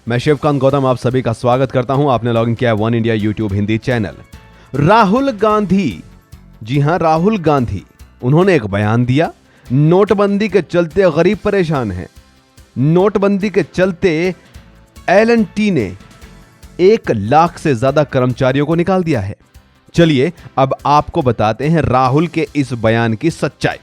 मैं शिवकांत गौतम आप सभी का स्वागत करता हूं। आपने लॉगिन किया है one India YouTube Hindi channel. Rahul Gandhi, जी हां राहुल गांधी, उन्होंने एक बयान दिया। नोटबंदी के चलते गरीब परेशान हैं। नोटबंदी के चलते L&T ने 1 लाख से ज्यादा कर्मचारियों को निकाल दिया है। चलिए अब आपको बताते हैं राहुल के इस बयान की सच्चाई।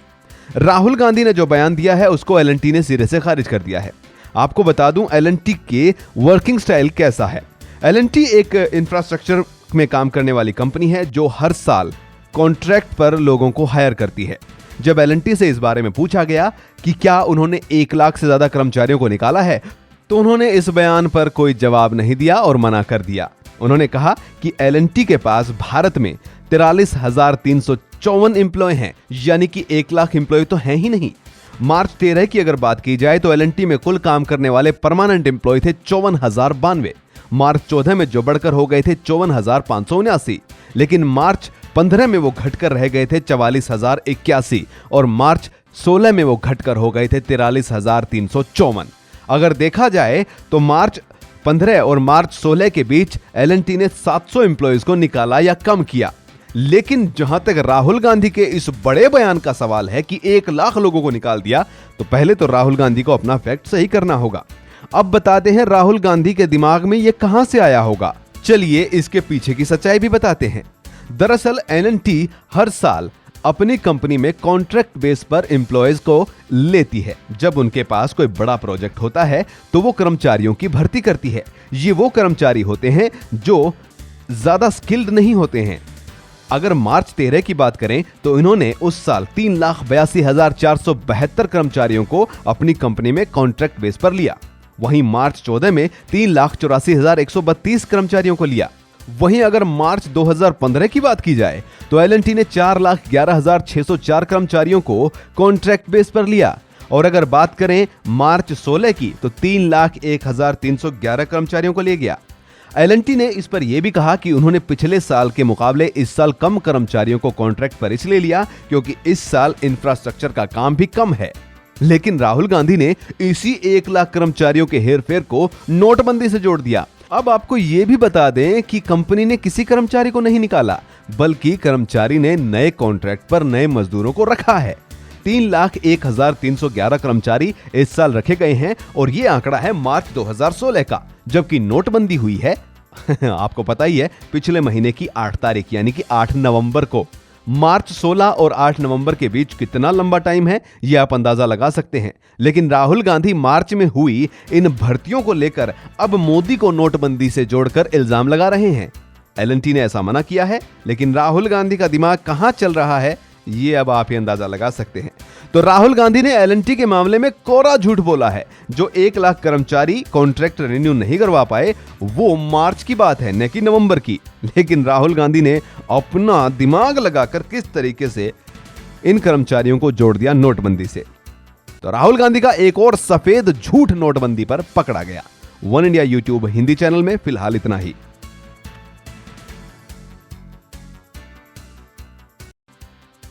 राहुल गांधी ने जो बयान दिया है उसको L&T ने सिरे से खारिज कर दिया है। आपको बता दूं L&T के वर्किंग स्टाइल कैसा है। L&T एक इंफ्रास्ट्रक्चर में काम करने वाली कंपनी है जो हर साल कॉन्ट्रैक्ट पर लोगों को हायर करती है। जब L&T से इस बारे में पूछा गया कि क्या उन्होंने 1 लाख से ज्यादा कर्मचारियों को निकाला है, तो उन्होंने इस बयान पर कोई जवाब नहीं दिया और मना कर दिया। उन्होंने कहा कि L&T के पास भारत में 43,354 एम्प्लॉय हैं, यानी कि 1 लाख एम्प्लॉय तो हैं ही नहीं। मार्च 13 की अगर बात की जाए तो L&T में कुल काम करने वाले परमानेंट एम्प्लॉय थे 54,092। मार्च 14 में जो बढ़कर हो गए थे 54,579, लेकिन मार्च 15 में वो घटकर रह गए थे 44,081 और मार्च 16 में वो घटकर हो गए थे 43,354। अगर देखा जाए तो मार्च 15 और मार्च 16 के बीच L&T ने 700 एम्प्लॉयज को निकाला या कम किया। लेकिन जहां तक राहुल गांधी के इस बड़े बयान का सवाल है कि 1 लाख लोगों को निकाल दिया, तो पहले तो राहुल गांधी को अपना फैक्ट सही करना होगा। अब बताते हैं राहुल गांधी के दिमाग में यह कहां से आया होगा। चलिए इसके पीछे की सच्चाई भी बताते हैं। दरअसल L&T हर साल अपनी कंपनी में कॉन्ट्रैक्ट बेस पर एम्प्लॉयज को लेती है। जब उनके पास कोई बड़ा प्रोजेक्ट होता है तो वो कर्मचारियों की भर्ती करती है। ये वो कर्मचारी होते हैं जो ज्यादा स्किल्ड नहीं होते हैं। अगर मार्च 13 की बात करें तो इन्होंने उस साल 3,82,472 कर्मचारियों को अपनी कंपनी में कॉन्ट्रैक्ट बेस पर लिया। वहीं मार्च 14 में 3,84,132 कर्मचारियों को लिया। वहीं अगर मार्च 2015 की बात की जाए तो L&T ने 4,11,604 कर्मचारियों को कॉन्ट्रैक्ट बेस पर लिया। और अगर बात करें मार्च 16 की तो 3,01,311 कर्मचारियों को ले गया। L&T ने इस पर यह भी कहा कि उन्होंने पिछले साल के मुकाबले इस साल कम कर्मचारियों को कॉन्ट्रैक्ट पर इसलिए लिया क्योंकि इस साल इंफ्रास्ट्रक्चर का काम भी कम है। लेकिन राहुल गांधी ने इसी 1 लाख कर्मचारियों के हेरफेर को नोटबंदी से जोड़ दिया। अब आपको यह भी बता दें कि कंपनी ने किसी कर्मचारी को नहीं निकाला, बल्कि कर्मचारी ने नए कॉन्ट्रैक्ट पर नए मजदूरों को रखा है। 3,01,311 कर्मचारी इस साल रखे गए हैं और यह आंकड़ा है मार्च 2016 का, जबकि नोटबंदी हुई है आपको पता ही है पिछले महीने की 8 तारीख यानी कि 8 नवंबर को। मार्च 16 और 8 नवंबर के बीच कितना लंबा टाइम है यह आप अंदाजा लगा सकते हैं। लेकिन राहुल गांधी मार्च में हुई इन भर्तियों को लेकर अब मोदी को नोटबंदी से जोड़कर इल्जाम लगा रहे हैं। L&T ने ऐसा मना किया है, लेकिन राहुल गांधी का दिमाग कहां चल रहा है ये अब आप ही अंदाजा लगा सकते हैं। तो राहुल गांधी ने L&T के मामले में कोरा झूठ बोला है। जो 1 लाख कर्मचारी कॉन्ट्रैक्ट रिन्यू नहीं करवा पाए वो मार्च की बात है न कि नवंबर की। लेकिन राहुल गांधी ने अपना दिमाग लगाकर किस तरीके से इन कर्मचारियों को जोड़ दिया नोटबंदी से। तो राहुल गांधी का एक और सफेद झूठ नोटबंदी पर पकड़ा गया। One India YouTube Hindi channel में फिलहाल इतना ही।